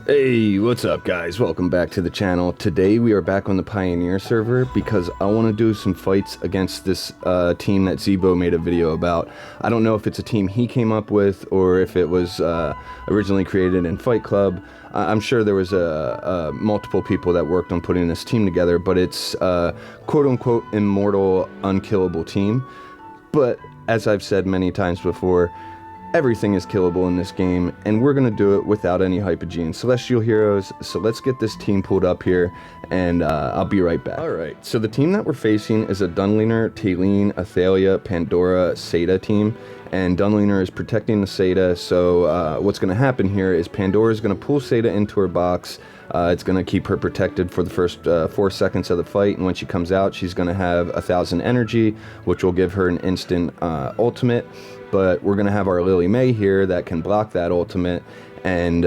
Hey, what's up guys? Welcome back to the channel. Today we are back on the Pioneer server because I want to do some fights against this team that ZEEEBO made a video about. I don't know if it's a team he came up with or if it was originally created in Fight Club. I'm sure there was multiple people that worked on putting this team together, but it's quote-unquote immortal, unkillable team. But as I've said many times before, everything is killable in this game, and we're going to do it without any hypogene celestial heroes. So let's get this team pulled up here, and I'll be right back. Alright, so the team that we're facing is a Dunliner, Talene, Athalia, Pandora, Seda team. And Dunliner is protecting the Seda, so what's going to happen here is Pandora is going to pull Seda into her box. It's going to keep her protected for the first 4 seconds of the fight, and when she comes out, she's going to have 1,000 energy, which will give her an instant ultimate. But we're going to have our Lily May here that can block that ultimate, and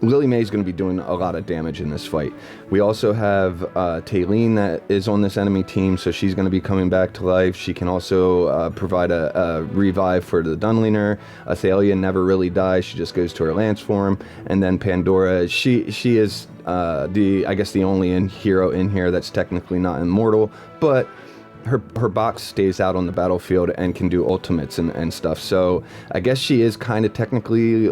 Lily May is going to be doing a lot of damage in this fight. We also have Talene that is on this enemy team, so she's going to be coming back to life. She can also provide a revive for the Dunliner. Athalia never really dies; she just goes to her lance form. And then Pandora, she is I guess the only hero in here that's technically not immortal, but her box stays out on the battlefield and can do ultimates and stuff. So I guess she is kind of technically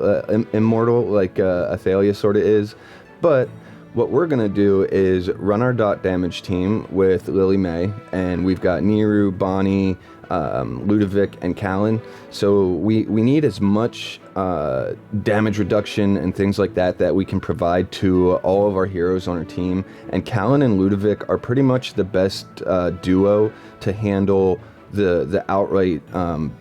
immortal, like Athalia sort of is. But what we're going to do is run our dot damage team with Lily May, and we've got Niru, Bonnie, Ludovic, and Callan. So we need as much damage reduction and things like that we can provide to all of our heroes on our team. And Callan and Ludovic are pretty much the best duo to handle the outright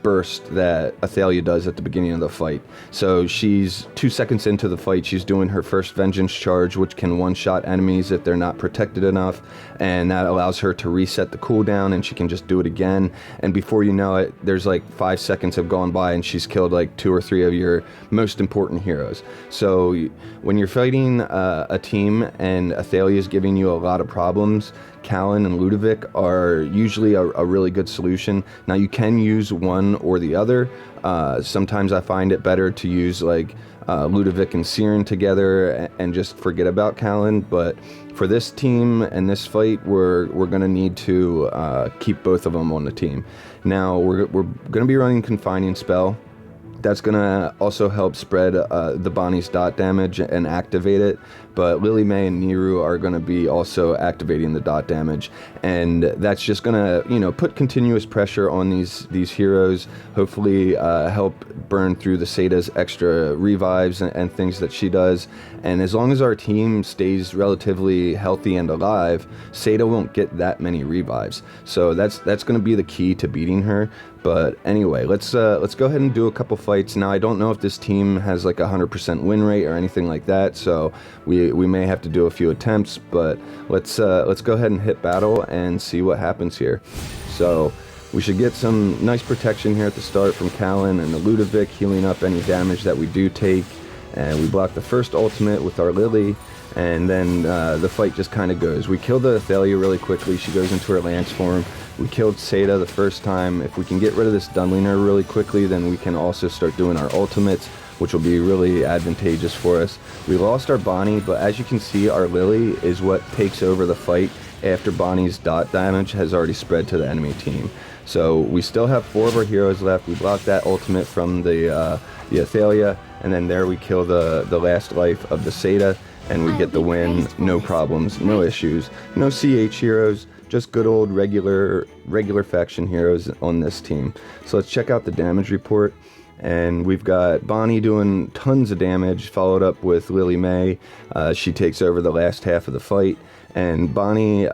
burst that Athalia does at the beginning of the fight. So she's 2 seconds into the fight, she's doing her first vengeance charge, which can one-shot enemies if they're not protected enough, and that allows her to reset the cooldown, and she can just do it again. And before you know it, there's like 5 seconds have gone by and she's killed like 2 or 3 of your most important heroes. So when you're fighting a team and Athalia is giving you a lot of problems, Callan and Ludovic are usually a really good solution. Now you can use one or the other. Sometimes I find it better to use like Ludovic and Siren together and just forget about Callan. But for this team and this fight, we're going to need to keep both of them on the team. Now we're going to be running Confining Spell. That's going to also help spread the Bonnie's dot damage and activate it. But Lily May and Niru are going to be also activating the dot damage. And that's just going to, you know, put continuous pressure on these heroes. Hopefully help burn through the Seda's extra revives and things that she does. And as long as our team stays relatively healthy and alive, Seda won't get that many revives. So that's going to be the key to beating her. But anyway, let's go ahead and do a couple fights. Now I don't know if this team has like 100% win rate or anything like that, so we may have to do a few attempts. But let's go ahead and hit battle and see what happens here. So we should get some nice protection here at the start from Callan and the Ludovic, healing up any damage that we do take. And we block the first ultimate with our Lily, and then the fight just kind of goes. We kill the Athalia really quickly. She goes into her lance form. We killed Seda the first time. If we can get rid of this Dunliner really quickly, then we can also start doing our ultimates, which will be really advantageous for us. We lost our Bonnie, but as you can see, our Lily is what takes over the fight after Bonnie's dot damage has already spread to the enemy team. So we still have 4 of our heroes left. We blocked that ultimate from the Athalia, and then there we kill the last life of the Seda, and we get the win, no problems, no issues, no CH heroes, just good old regular faction heroes on this team. So let's check out the damage report. And we've got Bonnie doing tons of damage, followed up with Lily May. She takes over the last half of the fight. And Bonnie,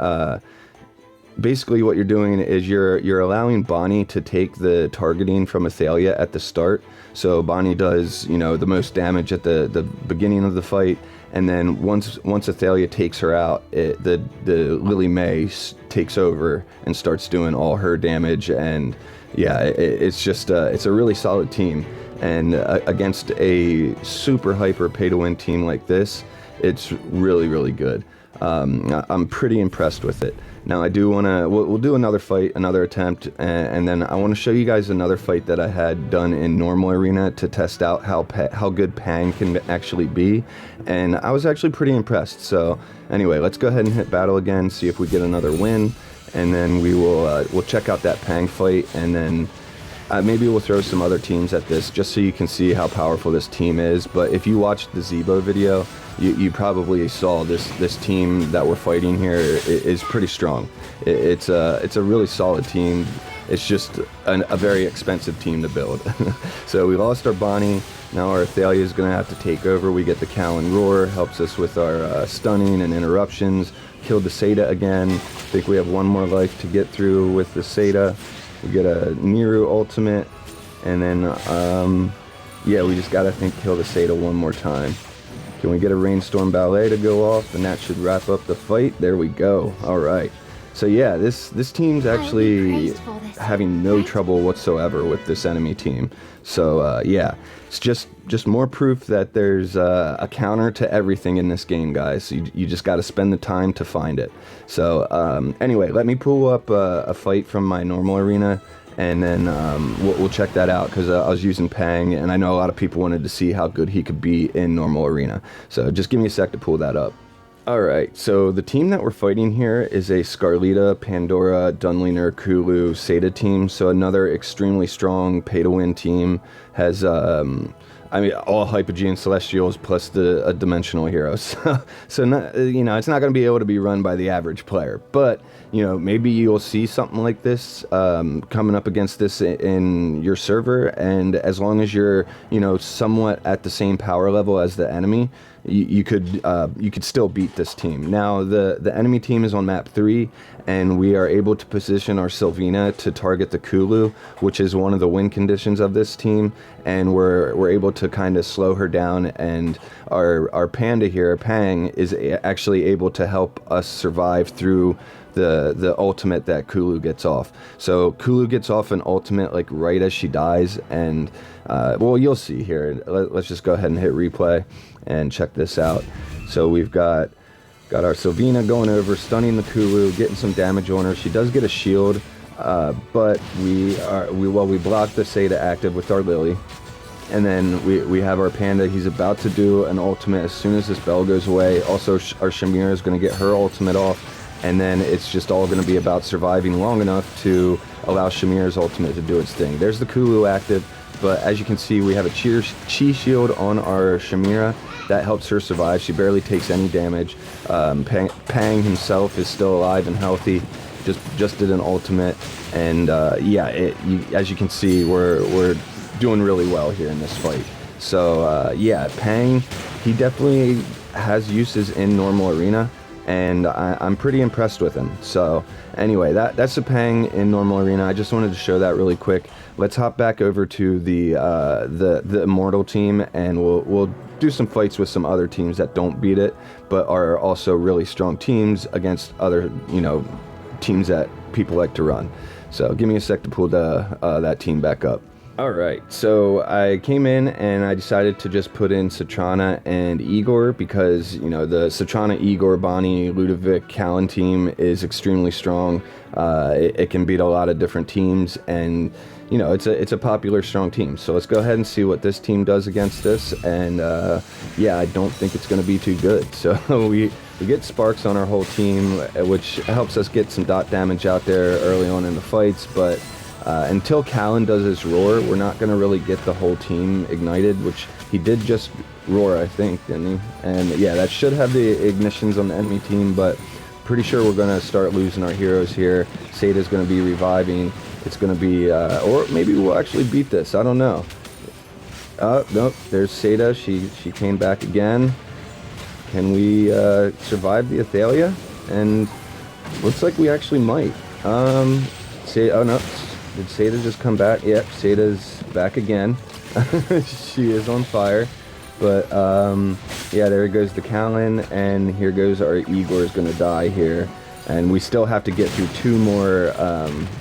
basically what you're doing is you're allowing Bonnie to take the targeting from Athalia at the start. So Bonnie does, you know, the most damage at the beginning of the fight. And then once Athalia takes her out, the Lily May takes over and starts doing all her damage. And yeah, it's just it's a really solid team. And against a super hyper pay to win team like this, it's really good. I'm pretty impressed with it. Now I do want to, we'll do another fight, another attempt, and then I want to show you guys another fight that I had done in normal arena to test out how good Pang can actually be, and I was actually pretty impressed. So anyway, let's go ahead and hit battle again, see if we get another win, and then we'll check out that Pang fight, and then maybe we'll throw some other teams at this just so you can see how powerful this team is. But if you watched the ZEEEBO video, you probably saw this team that we're fighting here is pretty strong. It's a really solid team. It's just a very expensive team to build. So we lost our Bonnie. Now our Athalia is going to have to take over. We get the Callan Roar, helps us with our stunning and interruptions. Killed the Seda again. I think we have one more life to get through with the Seda. We get a Niru ultimate, and then yeah, we just gotta kill the Seda one more time. Can we get a Rainstorm Ballet to go off, and that should wrap up the fight? There we go. All right. So yeah, this team's actually having no trouble whatsoever with this enemy team. So yeah, it's just more proof that there's a counter to everything in this game, guys. So you just got to spend the time to find it. So anyway, let me pull up a fight from my normal arena, and then we'll check that out, because I was using Pang, and I know a lot of people wanted to see how good he could be in normal arena. So just give me a sec to pull that up. Alright, so the team that we're fighting here is a Scarlita, Pandora, Dunliner, Kulu, Seda team. So another extremely strong pay-to-win team. Has, I mean, all Hypogean Celestials plus a Dimensional hero. So not, you know, it's not going to be able to be run by the average player. But, you know, maybe you'll see something like this coming up against this in your server. And as long as you're, you know, somewhat at the same power level as the enemy, you could still beat this team. Now the enemy team is on map 3, and we are able to position our Sylvina to target the Kulu, which is one of the win conditions of this team, and we're able to kind of slow her down, and our panda here, Pang, is actually able to help us survive through the ultimate that Kulu gets off. So Kulu gets off an ultimate like right as she dies, and well, you'll see here. Let's just go ahead and hit replay and check this out. So we've got our Sylvina going over, stunning the Kulu, getting some damage on her. She does get a shield, but we block the Seda active with our Lily. And then we have our Panda. He's about to do an ultimate as soon as this bell goes away. Also, our Shamira is going to get her ultimate off. And then it's just all going to be about surviving long enough to allow Shamira's ultimate to do its thing. There's the Kulu active, but as you can see, we have a Chi shield on our Shamira. That helps her survive. She barely takes any damage. Pang himself is still alive and healthy. Just did an ultimate. And yeah, as you can see, we're doing really well here in this fight. So yeah, Pang, he definitely has uses in normal arena, and I'm pretty impressed with him. So anyway, that's the Pang in normal arena. I just wanted to show that really quick. Let's hop back over to the Immortal team, and we'll do some fights with some other teams that don't beat it, but are also really strong teams against other, you know, teams that people like to run. So give me a sec to pull that team back up. Alright, so I came in and I decided to just put in Satrana and Igor, because, you know, the Satrana, Igor, Bonnie, Ludovic, Callan team is extremely strong. It can beat a lot of different teams, and, you know, it's a popular, strong team. So let's go ahead and see what this team does against this, and yeah, I don't think it's going to be too good. So we get Sparks on our whole team, which helps us get some dot damage out there early on in the fights, but until Callan does his roar, we're not going to really get the whole team ignited, which he did just roar, I think, didn't he? And yeah, that should have the ignitions on the enemy team, but pretty sure we're going to start losing our heroes here. Seda's going to be reviving. It's going to be, or maybe we'll actually beat this. I don't know. Nope, there's Seda. She came back again. Can we survive the Athalia? And looks like we actually might. Oh no. Did Seda just come back? Yep, Seda's back again. She is on fire. But, yeah, there goes the Callan, and here goes our Igor is going to die here. And we still have to get through 2 more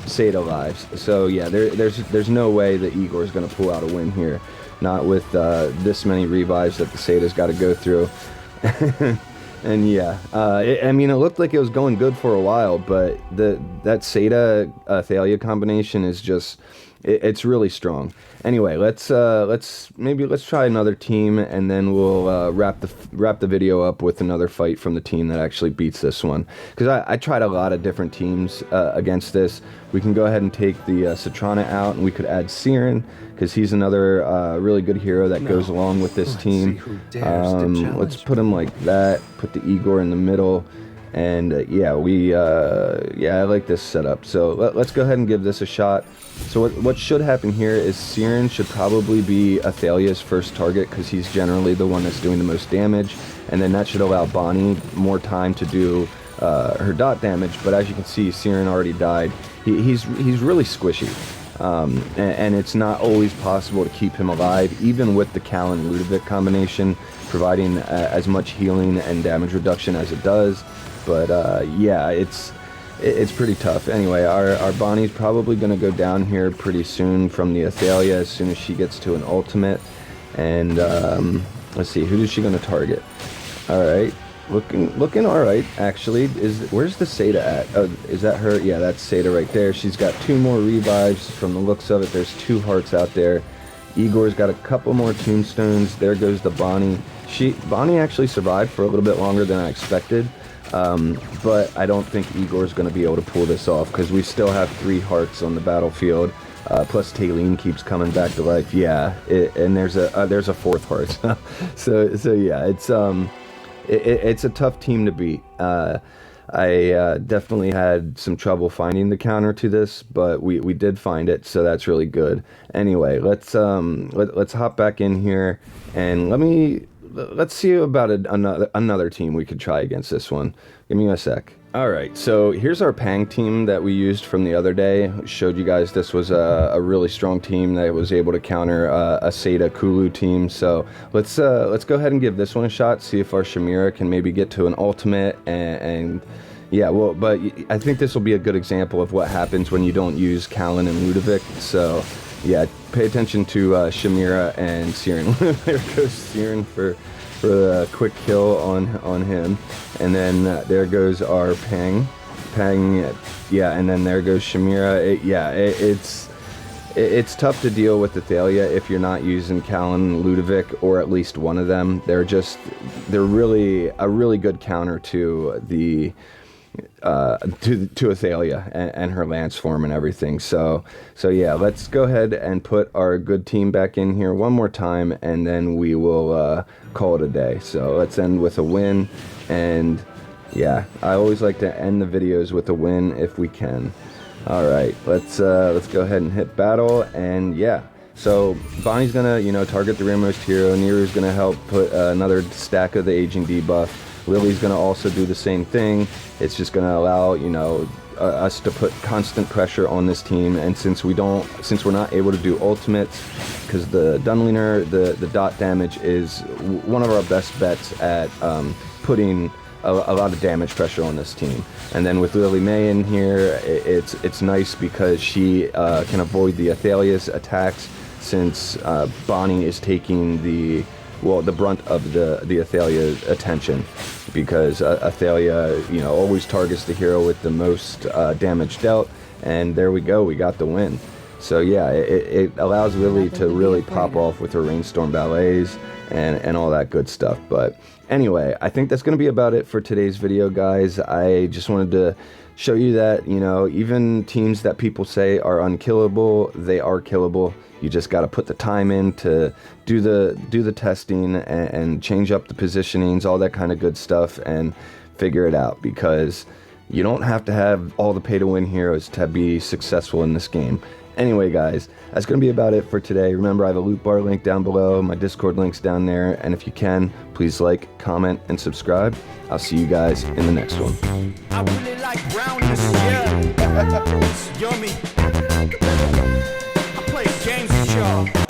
Seda lives. So, yeah, there's no way that Igor is going to pull out a win here. Not with this many revives that the Seda's got to go through. And yeah, I mean, it looked like it was going good for a while, but that Seda Thalia combination is just it's really strong. Anyway, let's try another team, and then we'll wrap the video up with another fight from the team that actually beats this one. Because I tried a lot of different teams against this. We can go ahead and take the Citrana out, and we could add Siren, because he's another really good hero that goes along with this team. Let's put him like that. Put the Igor in the middle. And yeah, I like this setup. So let's go ahead and give this a shot. So what should happen here is Siren should probably be Athalia's first target, because he's generally the one that's doing the most damage, and then that should allow Bonnie more time to do her dot damage. But as you can see, Siren already died. He's really squishy, and it's not always possible to keep him alive, even with the Callan Ludovic combination providing as much healing and damage reduction as it does. But yeah, it's pretty tough. Anyway, our Bonnie's probably going to go down here pretty soon from the Athalia as soon as she gets to an ultimate. And let's see, who is she going to target? All right, looking all right, actually. Where's the Seda at? Oh, is that her? Yeah, that's Seda right there. She's got 2 more revives from the looks of it. There's 2 hearts out there. Igor's got a couple more tombstones. There goes the Bonnie. Bonnie actually survived for a little bit longer than I expected. But I don't think Igor's going to be able to pull this off, because we still have 3 hearts on the battlefield. Plus Taylene keeps coming back to life. Yeah, and there's a 4th heart. so yeah, it's a tough team to beat. I definitely had some trouble finding the counter to this, but we did find it, so that's really good. Anyway, let's hop back in here, and let's see about another team we could try against this one. Give me a sec. All right, so here's our Pang team that we used from the other day. Showed you guys this was a really strong team that was able to counter a Seda Kulu team. So let's go ahead and give this one a shot. See if our Shamira can maybe get to an ultimate and yeah, well, but I think this will be a good example of what happens when you don't use Callan and Ludovic. So yeah, pay attention to Shamira and Siren. There goes Siren for a quick kill on him, and then there goes our Pang, yeah, and then there goes Shamira. It's tough to deal with the Thalia if you're not using Callan, Ludovic, or at least one of them. They're really a really good counter to the to Athalia and her lance form and everything. So yeah, let's go ahead and put our good team back in here one more time, and then we will call it a day. So let's end with a win, and yeah, I always like to end the videos with a win if we can. All right, let's go ahead and hit battle, and yeah. So Bonnie's gonna target the rearmost hero. Neru's gonna help put another stack of the aging debuff. Lily's going to also do the same thing. It's just going to allow, us to put constant pressure on this team. And since we're not able to do ultimates, because the Dunliner, the dot damage is one of our best bets at putting a lot of damage pressure on this team. And then with Lily May in here, it's nice because she can avoid the Athalia's attacks, since Bonnie is taking the brunt of the Athalia's attention, because Athalia, always targets the hero with the most damage dealt, and there we go, we got the win. So yeah, it allows Lily to really pop off with her Rainstorm ballets and all that good stuff. But anyway, I think that's going to be about it for today's video, guys. I just wanted to show you that, even teams that people say are unkillable, they are killable. You just got to put the time in to do the testing and change up the positionings, all that kind of good stuff, and figure it out, because you don't have to have all the pay-to-win heroes to be successful in this game. Anyway, guys, that's going to be about it for today. Remember, I have a loot bar link down below, my Discord link's down there, and if you can, please like, comment, and subscribe. I'll see you guys in the next one. I really like brownies, yeah. It's yummy. I play games with y'all.